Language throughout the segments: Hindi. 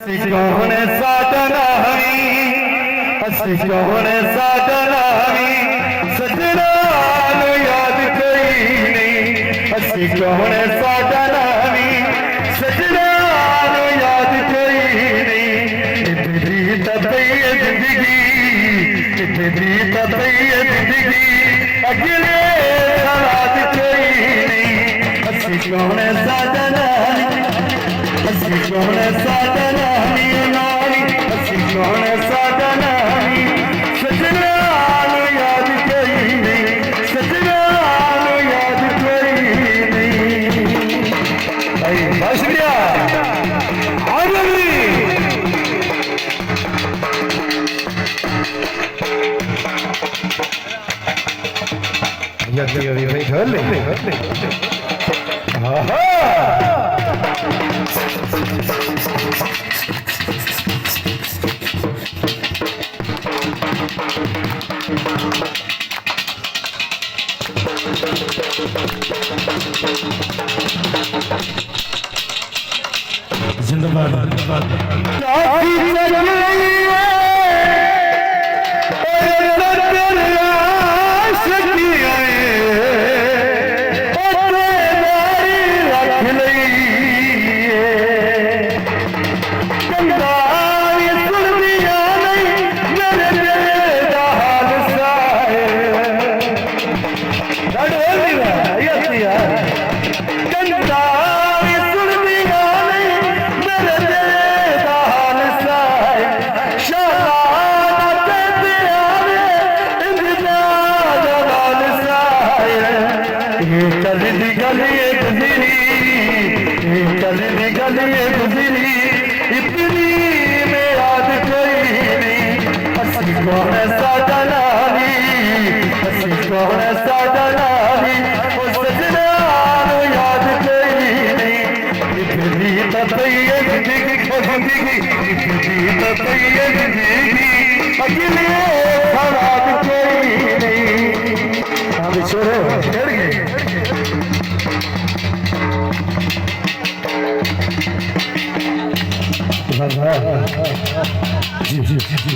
कौन साडा असी कौन साडा सजना याद कोई नहीं। असी कौन साडा सजना याद कोई नहीं। इतनी तबई जिंदगी इतनी तबई जिंदगी अगले सवाद कोई नहीं। असी कौन साडा असी कौन साडा असी कौन साडा सजना याद कोई नहीं। सजना याद कोई नहीं। भाई बस गया भाई घर ले जिंदाबाद गुजरी इतनी में याद कोई नहीं। असी कौन साडा असी कौन साडा सजना याद कोई नहीं। इतनी तबई जिंदगी इतनी तबई जिंदगी अगले सवाद कोई नहीं। अब छोड़ो चढ़ गए जी जी जी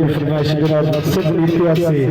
फरमाइश जनाब सब इतिहास से